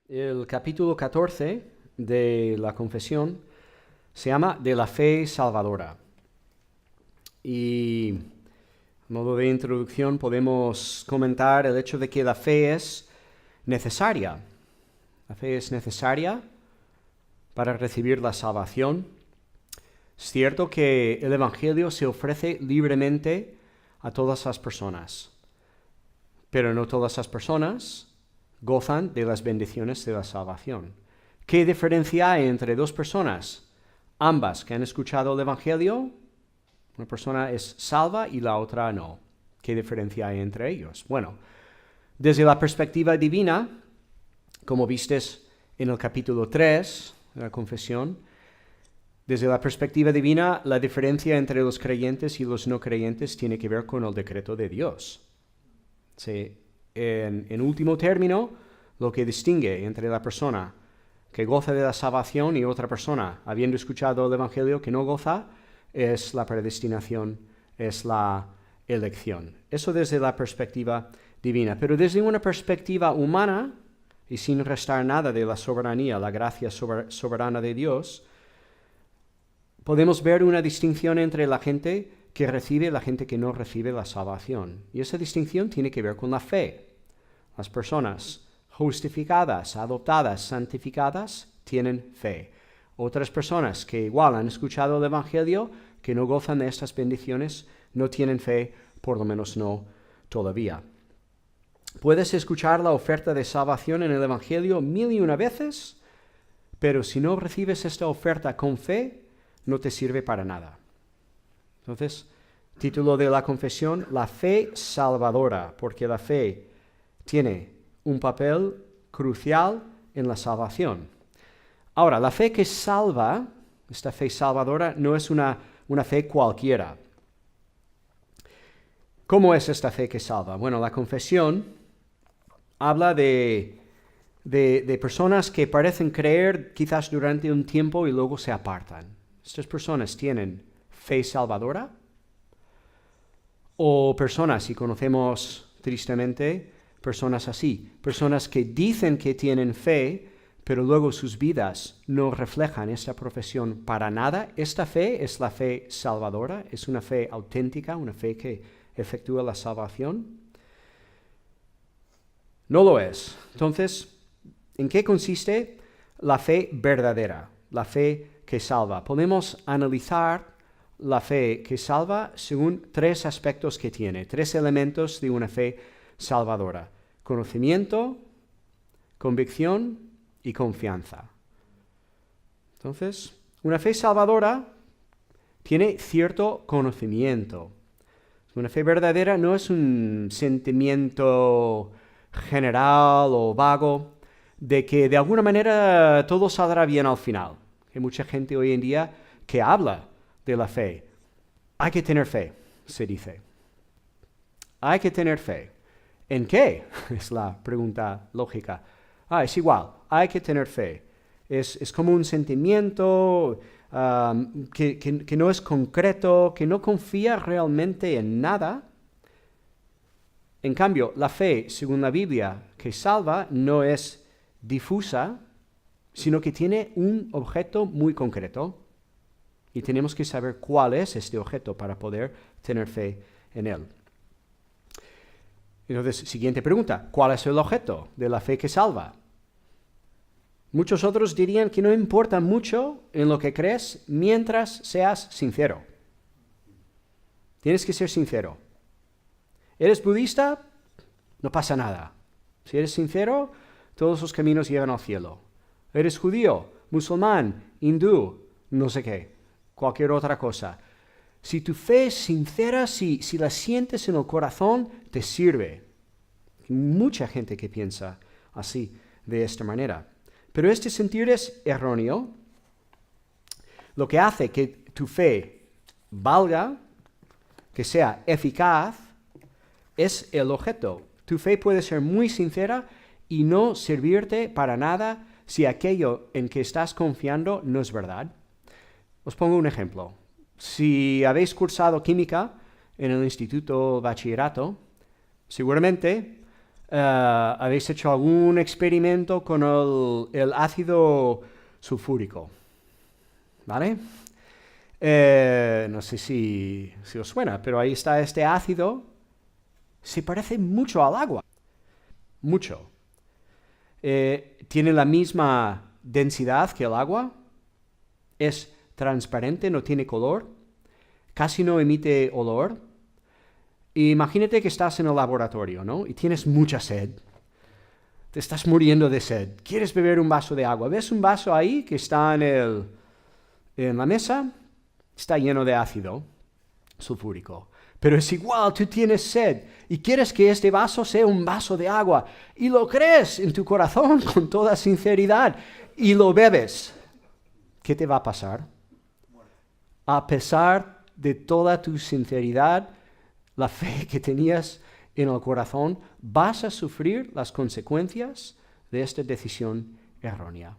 El capítulo 14 de la confesión se llama De la fe salvadora. Y a modo de introducción podemos comentar el hecho de que la fe es necesaria. La fe es necesaria para recibir la salvación. Es cierto que el Evangelio se ofrece libremente a todas las personas, pero no todas las personas gozan de las bendiciones de la salvación. ¿Qué diferencia hay entre dos personas? Ambas que han escuchado el Evangelio, una persona es salva y la otra no. ¿Qué diferencia hay entre ellos? Bueno, desde la perspectiva divina, como vistes en el capítulo 3 de la confesión, desde la perspectiva divina, la diferencia entre los creyentes y los no creyentes tiene que ver con el decreto de Dios. En último término, lo que distingue entre la persona que goza de la salvación y otra persona, habiendo escuchado el Evangelio, que no goza, es la predestinación, es la elección. Eso desde la perspectiva divina. Pero desde una perspectiva humana, y sin restar nada de la soberanía, la gracia soberana de Dios, podemos ver una distinción entre la gente que recibe y la gente que no recibe la salvación. Y esa distinción tiene que ver con la fe. Las personas justificadas, adoptadas, santificadas, tienen fe. Otras personas que igual han escuchado el Evangelio, que no gozan de estas bendiciones, no tienen fe, por lo menos no todavía. Puedes escuchar la oferta de salvación en el Evangelio 1001 veces, pero si no recibes esta oferta con fe, no te sirve para nada. Entonces, título de la confesión, la fe salvadora, porque la fe tiene un papel crucial en la salvación. Ahora, la fe que salva, esta fe salvadora, no es una fe cualquiera. ¿Cómo es esta fe que salva? Bueno, la confesión habla de personas que parecen creer quizás durante un tiempo y luego se apartan. Estas personas tienen fe salvadora, o personas, y conocemos tristemente personas así, personas que dicen que tienen fe, pero luego sus vidas no reflejan esta profesión para nada. Esta fe es la fe salvadora, es una fe auténtica, una fe que efectúa la salvación. No lo es. Entonces, ¿en qué consiste la fe verdadera, la fe que salva? Podemos analizar la fe que salva según tres aspectos que tiene, tres elementos de una fe salvadora: conocimiento, convicción y confianza. Entonces, una fe salvadora tiene cierto conocimiento. Una fe verdadera no es un sentimiento general o vago de que de alguna manera todo saldrá bien al final. Hay mucha gente hoy en día que habla de la fe. Hay que tener fe, se dice. Hay que tener fe. ¿En qué? Es la pregunta lógica. Es igual, hay que tener fe. Es como un sentimiento que no es concreto, que no confía realmente en nada. En cambio, la fe, según la Biblia, que salva, no es difusa, sino que tiene un objeto muy concreto. Y tenemos que saber cuál es este objeto para poder tener fe en él. Entonces, siguiente pregunta: ¿cuál es el objeto de la fe que salva? Muchos otros dirían que no importa mucho en lo que crees mientras seas sincero. Tienes que ser sincero. ¿Eres budista? No pasa nada. Si eres sincero, todos los caminos llevan al cielo. ¿Eres judío, musulmán, hindú, no sé qué, cualquier otra cosa? Si tu fe es sincera, si la sientes en el corazón, te sirve. Hay mucha gente que piensa así, de esta manera. Pero este sentir es erróneo. Lo que hace que tu fe valga, que sea eficaz, es el objeto. Tu fe puede ser muy sincera y no servirte para nada si aquello en que estás confiando no es verdad. Os pongo un ejemplo. Si habéis cursado química en el instituto bachillerato, seguramente ¿Habéis hecho algún experimento con el ácido sulfúrico? ¿Vale? No sé si os suena, pero ahí está este ácido. Se parece mucho al agua. Mucho. Tiene la misma densidad que el agua. Es transparente, no tiene color. Casi no emite olor. Imagínate que estás en el laboratorio, ¿no? Y tienes mucha sed. Te estás muriendo de sed. Quieres beber un vaso de agua. ¿Ves un vaso ahí que está en la mesa? Está lleno de ácido sulfúrico. Pero es igual, tú tienes sed y quieres que este vaso sea un vaso de agua. Y lo crees en tu corazón con toda sinceridad y lo bebes. ¿Qué te va a pasar? A pesar de toda tu sinceridad, la fe que tenías en el corazón, vas a sufrir las consecuencias de esta decisión errónea.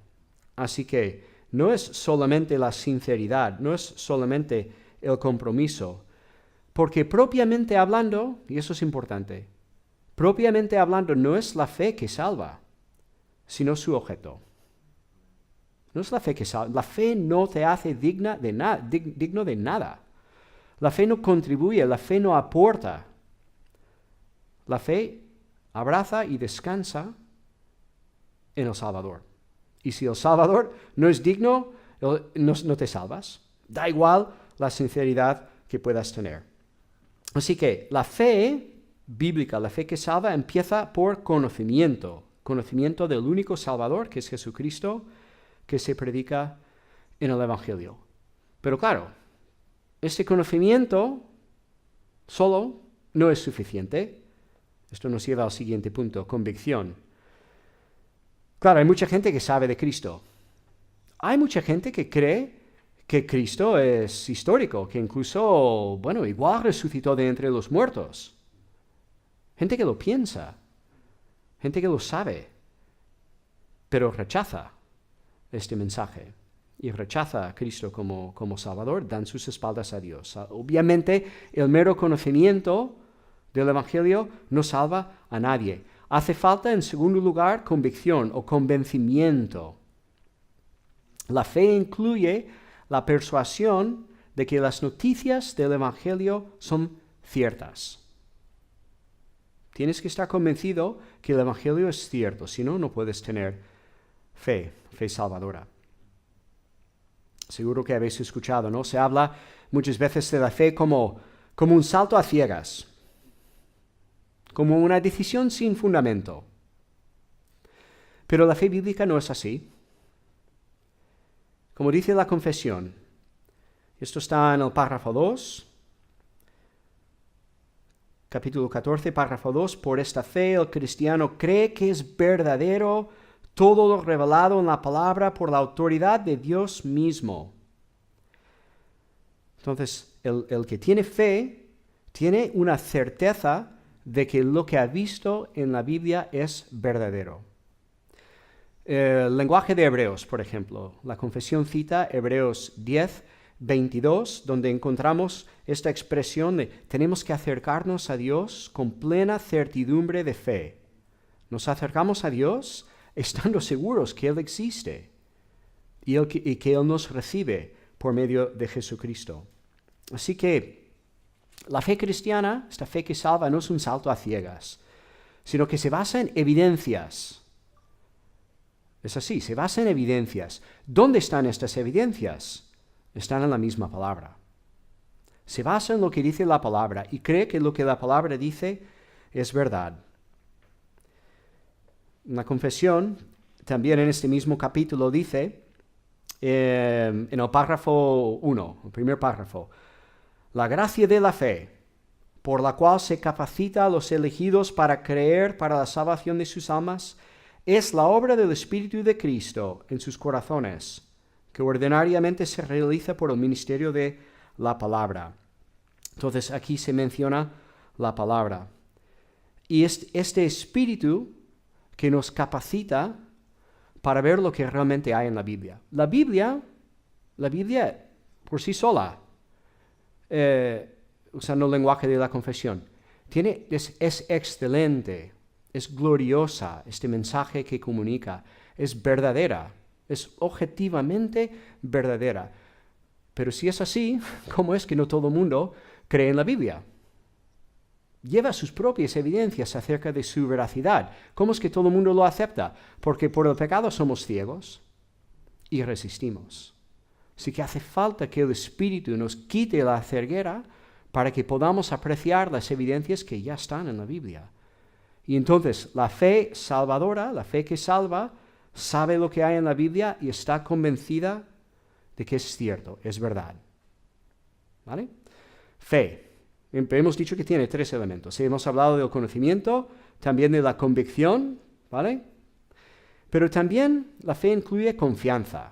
Así que no es solamente la sinceridad, no es solamente el compromiso, porque propiamente hablando, y eso es importante, propiamente hablando no es la fe que salva, sino su objeto. No es la fe que salva. La fe no te hace digno de nada. La fe no contribuye, la fe no aporta. La fe abraza y descansa en el Salvador. Y si el Salvador no es digno, no te salvas. Da igual la sinceridad que puedas tener. Así que la fe bíblica, la fe que salva, empieza por conocimiento. Conocimiento del único Salvador, que es Jesucristo, que se predica en el Evangelio. Pero claro, este conocimiento solo no es suficiente. Esto nos lleva al siguiente punto, convicción. Claro, hay mucha gente que sabe de Cristo. Hay mucha gente que cree que Cristo es histórico, que incluso, igual resucitó de entre los muertos. Gente que lo piensa, gente que lo sabe, pero rechaza este mensaje y rechaza a Cristo como Salvador, dan sus espaldas a Dios. Obviamente, el mero conocimiento del Evangelio no salva a nadie. Hace falta, en segundo lugar, convicción o convencimiento. La fe incluye la persuasión de que las noticias del Evangelio son ciertas. Tienes que estar convencido que el Evangelio es cierto, si no, no puedes tener fe salvadora. Seguro que habéis escuchado, ¿no? Se habla muchas veces de la fe como un salto a ciegas, como una decisión sin fundamento. Pero la fe bíblica no es así. Como dice la confesión, esto está en el párrafo 2, capítulo 14, párrafo 2, por esta fe el cristiano cree que es verdadero todo lo revelado en la palabra por la autoridad de Dios mismo. Entonces, el que tiene fe tiene una certeza de que lo que ha visto en la Biblia es verdadero. El lenguaje de Hebreos, por ejemplo. La confesión cita Hebreos 10, 22, donde encontramos esta expresión de tenemos que acercarnos a Dios con plena certidumbre de fe. Nos acercamos a Dios estando seguros que Él existe y que Él nos recibe por medio de Jesucristo. Así que la fe cristiana, esta fe que salva, no es un salto a ciegas, sino que se basa en evidencias. Es así, se basa en evidencias. ¿Dónde están estas evidencias? Están en la misma palabra. Se basa en lo que dice la palabra y cree que lo que la palabra dice es verdad. La confesión, también en este mismo capítulo, dice, en el párrafo 1, el primer párrafo, la gracia de la fe, por la cual se capacita a los elegidos para creer para la salvación de sus almas, es la obra del Espíritu de Cristo en sus corazones, que ordinariamente se realiza por el ministerio de la palabra. Entonces aquí se menciona la palabra. Y este Espíritu que nos capacita para ver lo que realmente hay en la Biblia. La Biblia por sí sola, usando el lenguaje de la confesión, es excelente, es gloriosa, este mensaje que comunica, es verdadera, es objetivamente verdadera. Pero si es así, ¿cómo es que no todo el mundo cree en la Biblia? Lleva sus propias evidencias acerca de su veracidad. ¿Cómo es que todo el mundo lo acepta? Porque por el pecado somos ciegos y resistimos. Así que hace falta que el Espíritu nos quite la ceguera para que podamos apreciar las evidencias que ya están en la Biblia. Y entonces la fe salvadora, la fe que salva, sabe lo que hay en la Biblia y está convencida de que es cierto, es verdad. ¿Vale? Fe. Hemos dicho que tiene 3 elementos. Hemos hablado del conocimiento, también de la convicción, ¿vale? Pero también la fe incluye confianza.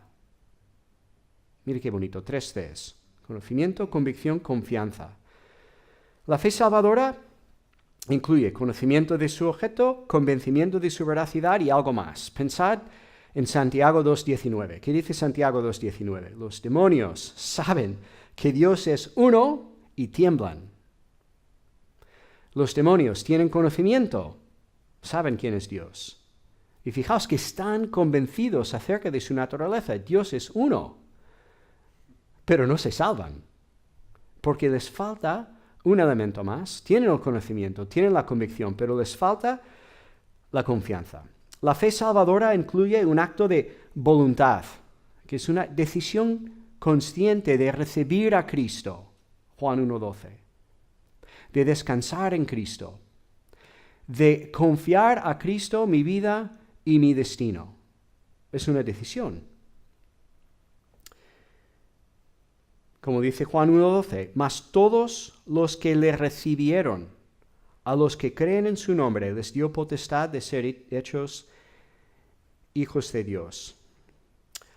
Mire qué bonito, 3 Cs. Conocimiento, convicción, confianza. La fe salvadora incluye conocimiento de su objeto, convencimiento de su veracidad y algo más. Pensad en Santiago 2.19. ¿Qué dice Santiago 2.19? Los demonios saben que Dios es uno y tiemblan. Los demonios tienen conocimiento, saben quién es Dios. Y fijaos que están convencidos acerca de su naturaleza. Dios es uno, pero no se salvan, porque les falta un elemento más. Tienen el conocimiento, tienen la convicción, pero les falta la confianza. La fe salvadora incluye un acto de voluntad, que es una decisión consciente de recibir a Cristo, Juan 1.12. De descansar en Cristo, de confiar a Cristo mi vida y mi destino. Es una decisión. Como dice Juan 1.12, mas todos los que le recibieron, a los que creen en su nombre, les dio potestad de ser hechos hijos de Dios.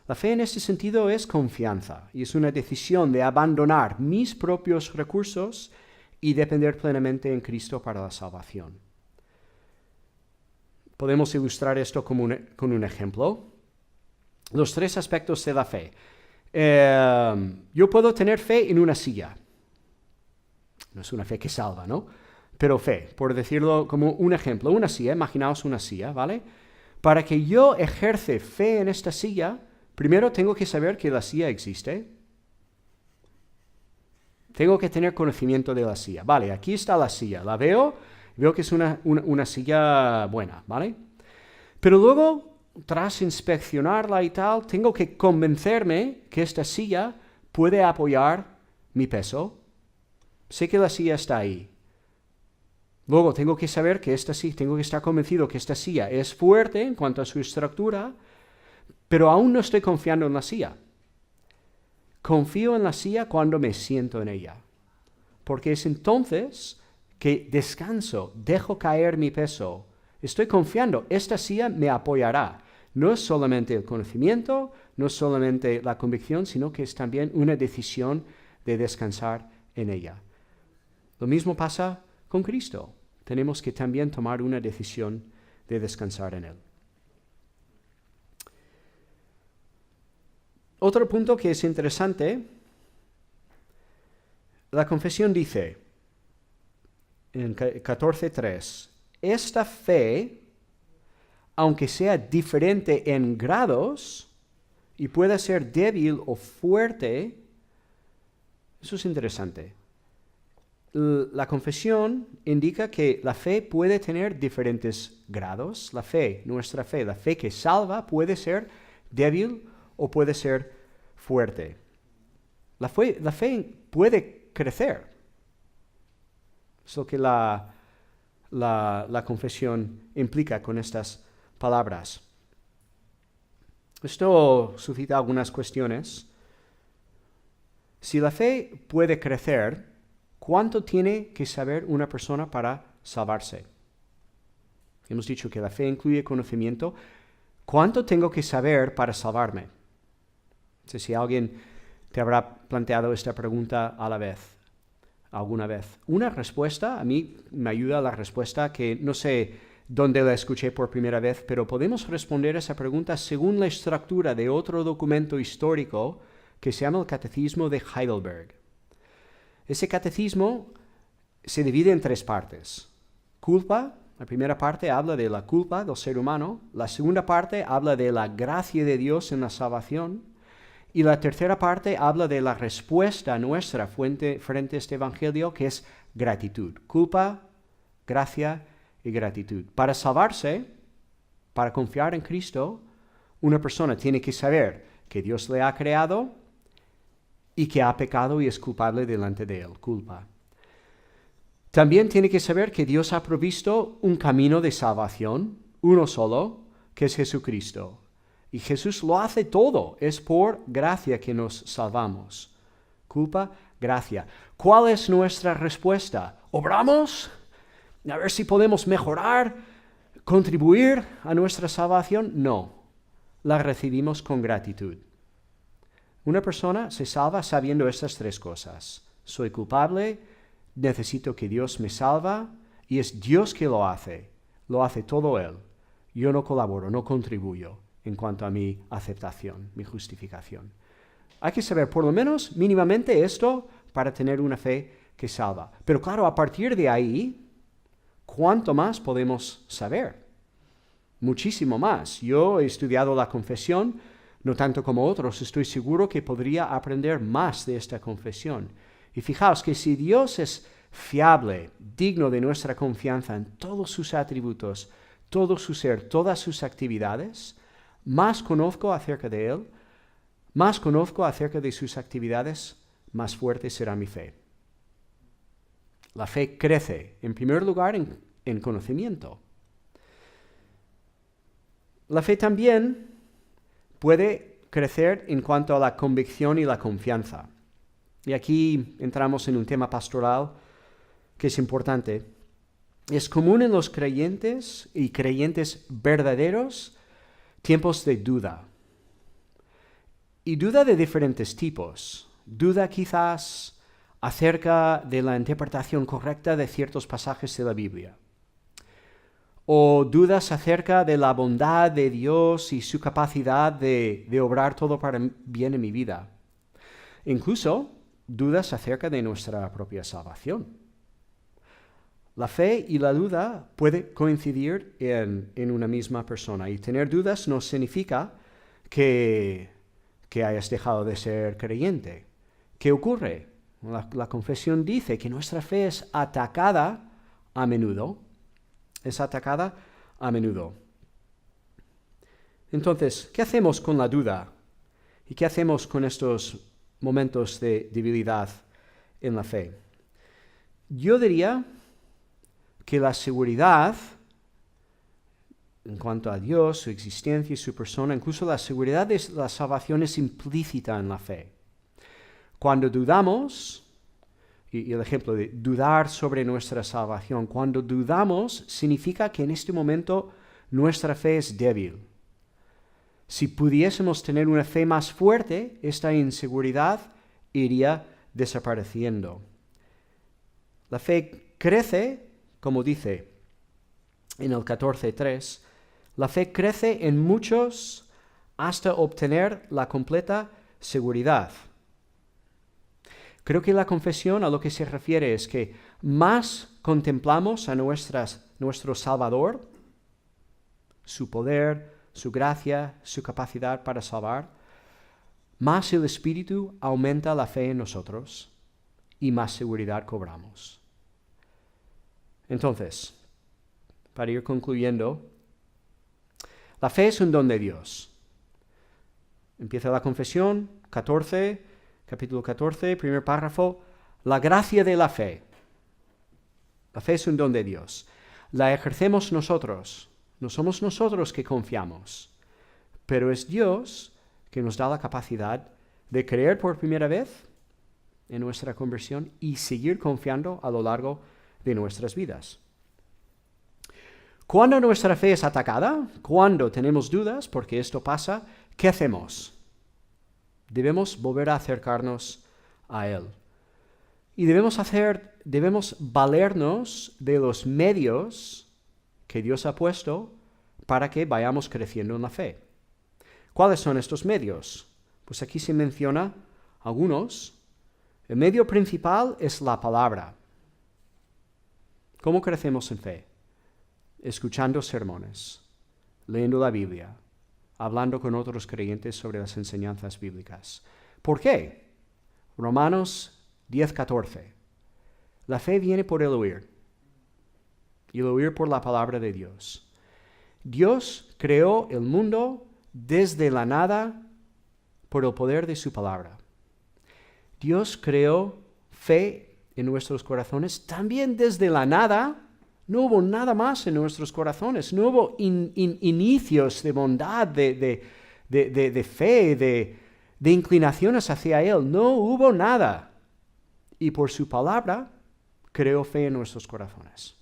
La fe en este sentido es confianza y es una decisión de abandonar mis propios recursos y depender plenamente en Cristo para la salvación. Podemos ilustrar esto con un ejemplo. Los 3 aspectos de la fe. Yo puedo tener fe en una silla. No es una fe que salva, ¿no? Pero fe, por decirlo como un ejemplo, una silla, imaginaos una silla, ¿vale? Para que yo ejerce fe en esta silla, primero tengo que saber que la silla existe. Tengo que tener conocimiento de la silla. Vale, aquí está la silla. La veo que es una silla buena, ¿vale? Pero luego, tras inspeccionarla y tal, tengo que convencerme que esta silla puede apoyar mi peso. Sé que la silla está ahí. Luego tengo que saber que tengo que estar convencido que esta silla es fuerte en cuanto a su estructura, pero aún no estoy confiando en la silla. Confío en la silla cuando me siento en ella, porque es entonces que descanso, dejo caer mi peso. Estoy confiando, esta silla me apoyará. No es solamente el conocimiento, no es solamente la convicción, sino que es también una decisión de descansar en ella. Lo mismo pasa con Cristo. Tenemos que también tomar una decisión de descansar en Él. Otro punto que es interesante, la confesión dice en 14.3, esta fe, aunque sea diferente en grados y pueda ser débil o fuerte, eso es interesante. La confesión indica que la fe puede tener diferentes grados. La fe, nuestra fe, la fe que salva puede ser débil o puede ser fuerte. La fe puede crecer. Es lo que la confesión implica con estas palabras. Esto suscita algunas cuestiones. Si la fe puede crecer, ¿cuánto tiene que saber una persona para salvarse? Hemos dicho que la fe incluye conocimiento. ¿Cuánto tengo que saber para salvarme? No sé si alguien te habrá planteado esta pregunta alguna vez. Una respuesta, a mí me ayuda la respuesta que no sé dónde la escuché por primera vez, pero podemos responder a esa pregunta según la estructura de otro documento histórico que se llama el Catecismo de Heidelberg. Ese catecismo se divide en 3 partes: culpa, La primera parte habla de la culpa del ser humano, la segunda parte habla de la gracia de Dios en la salvación, y la tercera parte habla de la respuesta nuestra frente a este evangelio, que es gratitud. Culpa, gracia y gratitud. Para salvarse, para confiar en Cristo, una persona tiene que saber que Dios le ha creado y que ha pecado y es culpable delante de él. Culpa. También tiene que saber que Dios ha provisto un camino de salvación, uno solo, que es Jesucristo. Y Jesús lo hace todo. Es por gracia que nos salvamos. Culpa, gracia. ¿Cuál es nuestra respuesta? ¿Obramos? A ver si podemos mejorar, contribuir a nuestra salvación. No. La recibimos con gratitud. Una persona se salva sabiendo estas tres cosas. Soy culpable, necesito que Dios me salva, y es Dios que lo hace todo Él. Yo no colaboro, no contribuyo en cuanto a mi aceptación, mi justificación. Hay que saber por lo menos mínimamente esto para tener una fe que salva. Pero claro, a partir de ahí, ¿cuánto más podemos saber? Muchísimo más. Yo he estudiado la confesión, no tanto como otros, estoy seguro que podría aprender más de esta confesión. Y fijaos que si Dios es fiable, digno de nuestra confianza en todos sus atributos, todo su ser, todas sus actividades, más conozco acerca de Él, más conozco acerca de sus actividades, más fuerte será mi fe. La fe crece, en primer lugar, en conocimiento. La fe también puede crecer en cuanto a la convicción y la confianza. Y aquí entramos en un tema pastoral que es importante. Es común en los creyentes y creyentes verdaderos tiempos de duda. Y duda de diferentes tipos. Duda quizás acerca de la interpretación correcta de ciertos pasajes de la Biblia. O dudas acerca de la bondad de Dios y su capacidad de obrar todo para bien en mi vida. Incluso dudas acerca de nuestra propia salvación. La fe y la duda pueden coincidir en una misma persona, y tener dudas no significa que hayas dejado de ser creyente. ¿Qué ocurre? La confesión dice que nuestra fe es atacada a menudo. Es atacada a menudo. Entonces, ¿qué hacemos con la duda? ¿Y qué hacemos con estos momentos de debilidad en la fe? Yo diría que la seguridad en cuanto a Dios, su existencia y su persona, incluso la seguridad de la salvación es implícita en la fe. Cuando dudamos, y el ejemplo de dudar sobre nuestra salvación, cuando dudamos significa que en este momento nuestra fe es débil. Si pudiésemos tener una fe más fuerte, esta inseguridad iría desapareciendo. La fe crece, como dice en el 14:3, la fe crece en muchos hasta obtener la completa seguridad. Creo que la confesión a lo que se refiere es que más contemplamos a nuestro Salvador, su poder, su gracia, su capacidad para salvar, más el Espíritu aumenta la fe en nosotros y más seguridad cobramos. Entonces, para ir concluyendo, la fe es un don de Dios. Empieza la confesión, capítulo 14, primer párrafo, la gracia de la fe. La fe es un don de Dios. La ejercemos nosotros. No somos nosotros que confiamos, pero es Dios que nos da la capacidad de creer por primera vez en nuestra conversión y seguir confiando a lo largo de nuestras vidas. Cuando nuestra fe es atacada, cuando tenemos dudas, porque esto pasa, ¿qué hacemos? Debemos volver a acercarnos a Él. Y debemos valernos de los medios que Dios ha puesto para que vayamos creciendo en la fe. ¿Cuáles son estos medios? Pues aquí se menciona algunos. El medio principal es la palabra. ¿Cómo crecemos en fe? escuchando sermones, leyendo la Biblia, hablando con otros creyentes sobre las enseñanzas bíblicas. ¿Por qué? Romanos 10:14. La fe viene por el oír, y el oír por la palabra de Dios. Dios creó el mundo desde la nada por el poder de su palabra. Dios creó fe en nuestros corazones también desde la nada. No hubo nada más en nuestros corazones, no hubo inicios de bondad, de fe, de inclinaciones hacia Él, no hubo nada. Y por su palabra creó fe en nuestros corazones.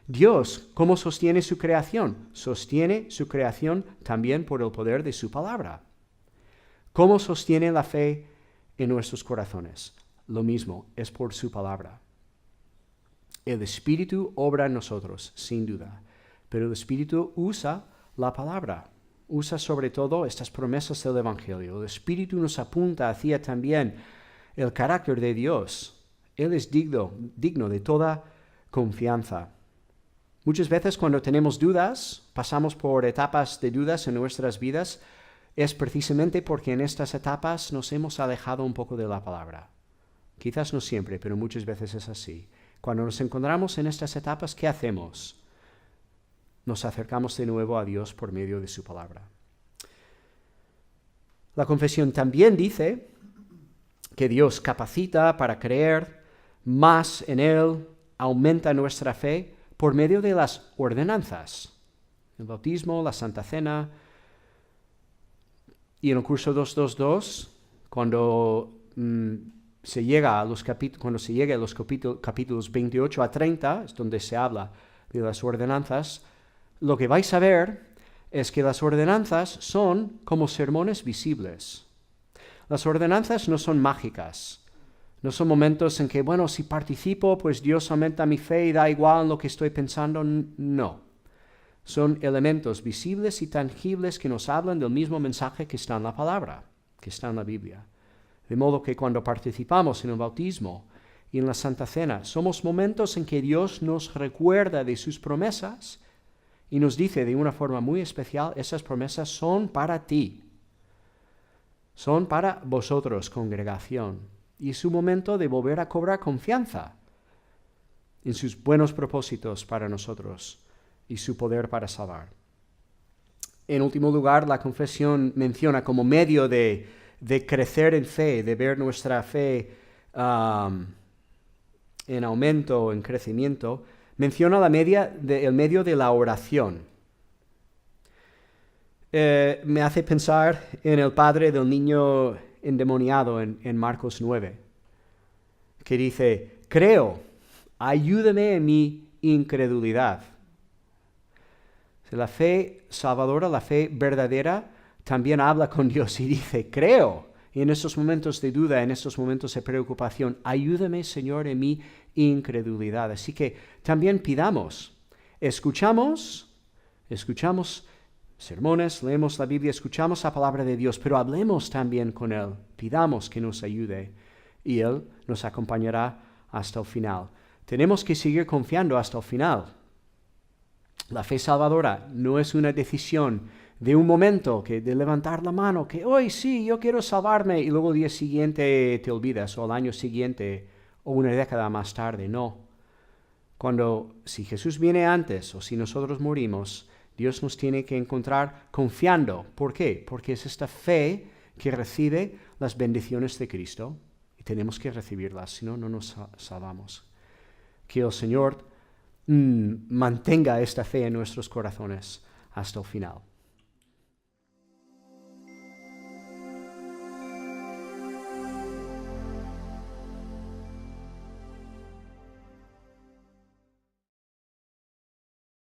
Dios, ¿cómo sostiene su creación? Sostiene su creación también por el poder de su palabra. ¿Cómo sostiene la fe en nuestros corazones? Lo mismo, es por su palabra. El Espíritu obra en nosotros, sin duda, pero el Espíritu usa la palabra, usa sobre todo estas promesas del Evangelio. El Espíritu nos apunta hacia también el carácter de Dios. Él es digno de toda confianza. Muchas veces cuando tenemos dudas, pasamos por etapas de dudas en nuestras vidas, es precisamente porque en estas etapas nos hemos alejado un poco de la palabra. Quizás no siempre, pero muchas veces es así. Cuando nos encontramos en estas etapas, ¿qué hacemos? Nos acercamos de nuevo a Dios por medio de su palabra. La confesión también dice que Dios capacita para creer más en Él, aumenta nuestra fe por medio de las ordenanzas. El bautismo, la Santa Cena. Y en el curso 222, cuando se llega a los capítulos 28 a 30, es donde se habla de las ordenanzas, lo que vais a ver es que las ordenanzas son como sermones visibles. Las ordenanzas no son mágicas. No son momentos en que, bueno, si participo, pues Dios aumenta mi fe y da igual en lo que estoy pensando. No. Son elementos visibles y tangibles que nos hablan del mismo mensaje que está en la palabra, que está en la Biblia. De modo que cuando participamos en el bautismo y en la Santa Cena, somos momentos en que Dios nos recuerda de sus promesas y nos dice de una forma muy especial, esas promesas son para ti, son para vosotros, congregación. Y es un momento de volver a cobrar confianza en sus buenos propósitos para nosotros y su poder para salvar. En último lugar, la confesión menciona como medio de crecer en fe, de ver nuestra fe en aumento, en crecimiento, menciona el medio de la oración. Me hace pensar en el padre del niño endemoniado en Marcos 9, que dice, creo, ayúdame en mi incredulidad. La fe salvadora, la fe verdadera, también habla con Dios y dice, creo. Y en esos momentos de duda, en esos momentos de preocupación, ayúdame, Señor, en mi incredulidad. Así que también pidamos, escuchamos sermones, leemos la Biblia, escuchamos la palabra de Dios, pero hablemos también con Él, pidamos que nos ayude y Él nos acompañará hasta el final. Tenemos que seguir confiando hasta el final. La fe salvadora no es una decisión de un momento, de levantar la mano, que hoy sí, yo quiero salvarme, y luego el día siguiente te olvidas, o el año siguiente, o una década más tarde, no. Si Jesús viene antes, o si nosotros morimos, Dios nos tiene que encontrar confiando. ¿Por qué? Porque es esta fe que recibe las bendiciones de Cristo, y tenemos que recibirlas, si no, no nos salvamos. Que el Señor mantenga esta fe en nuestros corazones hasta el final.